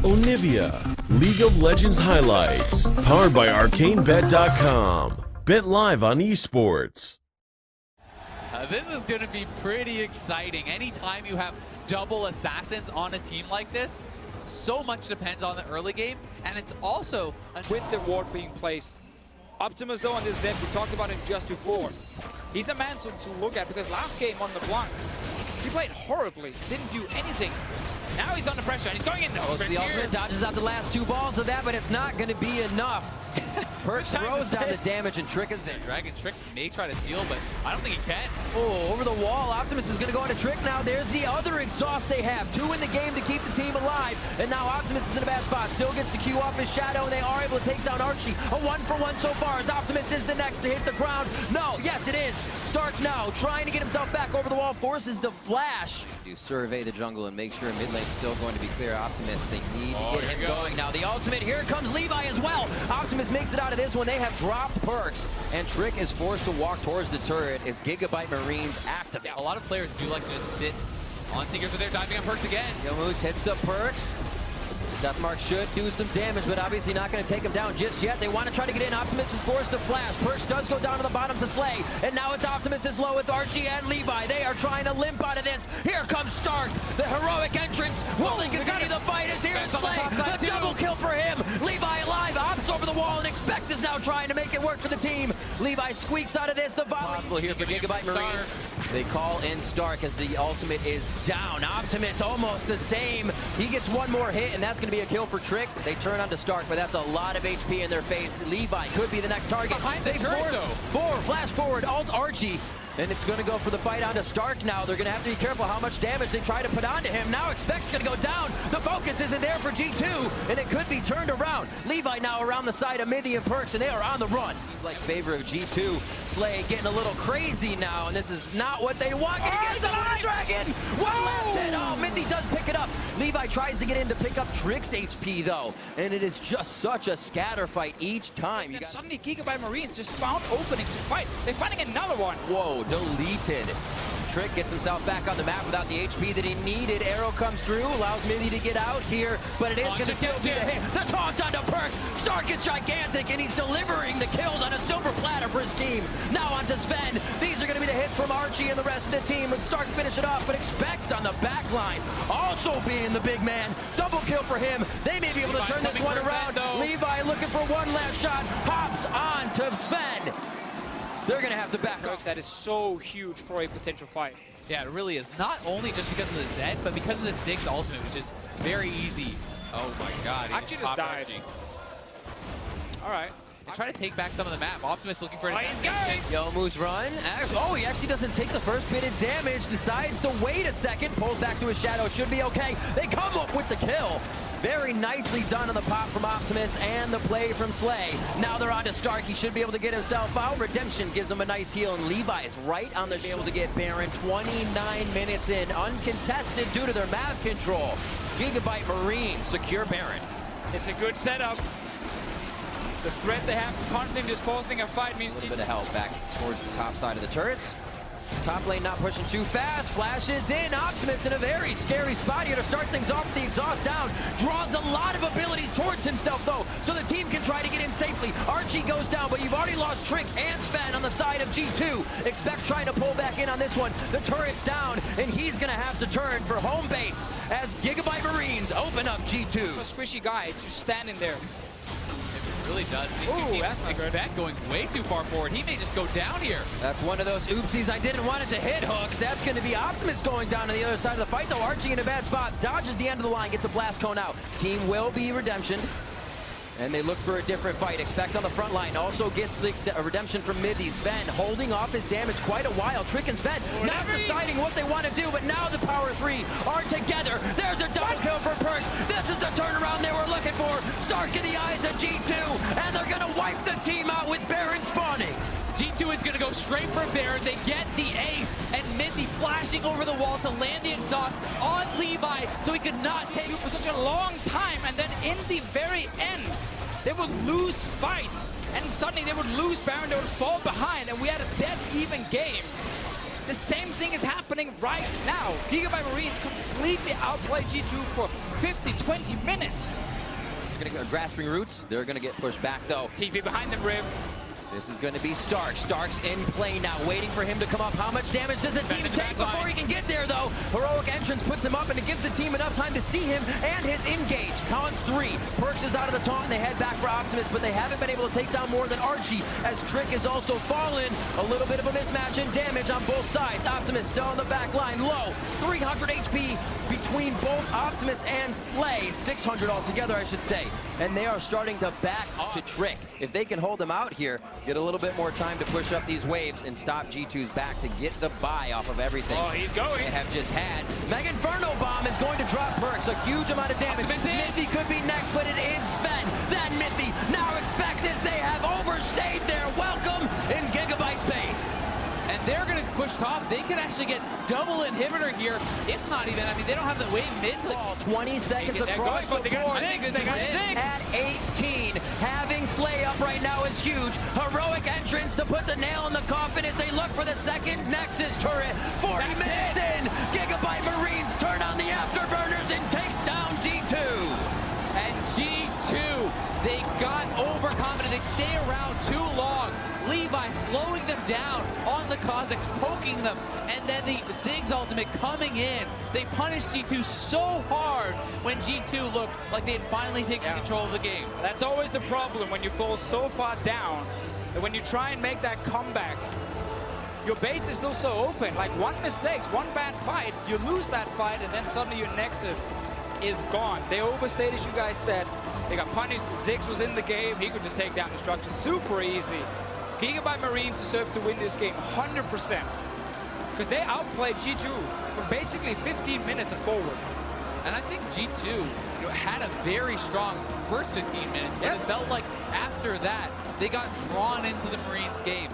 Onivia, League of Legends highlights, powered by ArcaneBet.com. Bet live on Esports. This is going to be pretty exciting. Anytime you have double assassins on a team like this, so much depends on the early game, and it's also with the ward being placed. Optimus though on this Zed, we talked about him just before. He's a man to look at because last game on the Blanc, he played horribly, didn't do anything. Now he's under pressure and he's going in. The ultimate dodges out the last two balls of that, but it's not going to be enough. Perks throws down the damage and Trick is there. Dragon Trick may try to steal, but I don't think he can. Oh, over the wall. Optimus is going to go into Trick now. There's the other exhaust they have. 2 in the game to keep the team alive. And now Optimus is in a bad spot. Still gets to queue off his shadow, and they are able to take down Archie. A 1-for-1 so far as Optimus is the next to hit the ground. No, yes it is. Stark now trying to get himself back over the wall. Forces the flash. You survey the jungle and make sure mid lane's still going to be clear. Optimus, they need to get him going now. The ultimate, here comes Levi as well. Optimus makes it out of this one. They have dropped perks, and Trick is forced to walk towards the turret as Gigabyte Marines activate. Yeah, a lot of players do like to just sit on Seekers, but they're diving on perks again. Moose hits the perks. Deathmark should do some damage, but obviously not going to take him down just yet. They want to try to get in. Optimus is forced to flash. Perks does go down to the bottom to Slay, and now it's Optimus is low with Archie and Levi. They are trying to limp out of this. Here comes Stark, the heroic entrance. Will they continue the fight? Is here Slay. The double kill for him. Levi alive. Ops over the wall, and Expect is now trying to make it work for the team. Levi squeaks out of this. The possible here for Gigabyte Marines. They call in Stark as the ultimate is down. Optimus almost the same. He gets one more hit, and that's going to be a kill for Trick. They turn on to Stark, but that's a lot of HP in their face. Levi could be the next target. Behind the turret, though. Flash forward, alt Archie. And it's going to go for the fight onto Stark now. They're going to have to be careful how much damage they try to put onto him. Now Expect's going to go down. The focus isn't there for G2, and it could be turned around. Levi now around the side of Middy and Perks, and they are on the run. Like favor of G2. Slay getting a little crazy now, and this is not what they want. Gonna get himself with the dragon. One last hit. Oh, Mindy does pick it up. Levi tries to get in to pick up Trick's HP, though, and it is just such a scatter fight each time. And suddenly Gigabyte Marines just found openings to fight. They're finding another one. Whoa. Deleted. Trick gets himself back on the map without the HP that he needed. Arrow comes through, allows Mindy to get out here, but it is going to still be a hit. The taunt onto Perks. Stark is gigantic, and he's delivering the kills on a silver platter for his team. Now onto Sven. These are going to be the hits from Archie and the rest of the team, and Stark finish it off, but Expect on the back line, also being the big man. Double kill for him. They may be able to turn this one around. Levi looking for one last shot. Hops on to Sven. They're going to have to back up. That is so huge for a potential fight. Yeah, it really is. Not only just because of the Zed, but because of the Ziggs ultimate, which is very easy. Oh my god. Actually just died. Alright. They try to take back some of the map. Optimus looking for an Yo, Moose run. Oh, he actually doesn't take the first bit of damage. Decides to wait a second. Pulls back to his shadow. Should be okay. They come up with the kill. Very nicely done on the pop from Optimus and the play from Slay. Now they're on to Stark. He should be able to get himself out. Redemption gives him a nice heal, and Levi is right on the able to get Baron 29 minutes in, uncontested due to their map control. Gigabyte Marines secure Baron. It's a good setup. The threat they have constantly just forcing a fight means a little bit of help back towards the top side of the turrets. Top lane not pushing too fast. Flashes in. Optimus in a very scary spot here to start things off with the exhaust down. Draws a lot of abilities towards himself, though, so the team can try to get in safely. Archie goes down, but you've already lost Trick and Sven on the side of G2. Expect trying to pull back in on this one. The turret's down, and he's going to have to turn for home base as Gigabyte Marines open up G2. A squishy guy just standing there. Really does. These two teams Expect going way too far forward. He may just go down here. That's one of those oopsies. I didn't want it to hit hooks. That's going to be Optimus going down to the other side of the fight, though. Archie in a bad spot. Dodges the end of the line. Gets a blast cone out. Team will be Redemption. And they look for a different fight. Expect on the front line. Also gets a redemption from Middy. Sven holding off his damage quite a while. Trick and Sven not deciding what they want to do, but now the power three are together. There's a double kill for Perks. This is the turnaround they were looking for. Stark in the eyes of G2, and they're going to wipe the team out with Baron spawning. G2 is going to go straight for Baron. They get the ace, and Mindy flashing over the wall to land the exhaust on Levi, so he could not take for such a long time, and then in the very end, they would lose fights, and suddenly they would lose Baron, they would fall behind, and we had a dead even game. The same thing is happening right now. Gigabyte Marines completely outplay G2 for 50, 20 minutes. They're going to go grasping roots. They're going to get pushed back, though. TP behind them, Riv. This is going to be Stark. Stark's in play now, waiting for him to come up. How much damage does the team take before he can get there, though? Heroic entrance puts him up, and it gives the team enough time to see him and his engage. Counts 3. Perks is out of the taunt, and they head back for Optimus, but they haven't been able to take down more than Archie, as Trick has also fallen. A little bit of a mismatch in damage on both sides. Optimus still on the back line, low. 300 HP between both Optimus and Slay. 600 altogether, I should say. And they are starting to back to Trick. If they can hold him out here, get a little bit more time to push up these waves and stop G2's back to get the buy off of everything. Oh, he's going. They have just had. Mega Inferno Bomb is going to drop Perks. A huge amount of damage. Mithy could be next, but it is Sven. That Mithy. Now expect this. They have overstayed their welcome in Gigabyte's base. And they're going to push top. They could actually get double inhibitor here, if not even. I mean, they don't have the wave mid. 20 seconds across the board. They got 6. At 18. Having Slay up right now is huge. Heroic entrance to put the nail in the coffin as they look for the second Nexus turret. 40 minutes in. Gigabyte Marines turn on the afterburners and take down G2. And G2, they got overconfident. They stay around too long. Levi slowing them down on the Kazakhs, poking them, and then the Ziggs ultimate coming in. They punished G2 so hard when G2 looked like they had finally taken control of the game. That's always the problem when you fall so far down, and when you try and make that comeback, your base is still so open. Like one mistake, one bad fight, you lose that fight, and then suddenly your Nexus is gone. They overstayed, as you guys said. They got punished. Ziggs was in the game. He could just take down the structure super easy. Gigabyte Marines deserve to win this game 100%, because they outplayed G2 for basically 15 minutes and forward. And I think G2 had a very strong first 15 minutes, but it felt like after that, they got drawn into the Marines game.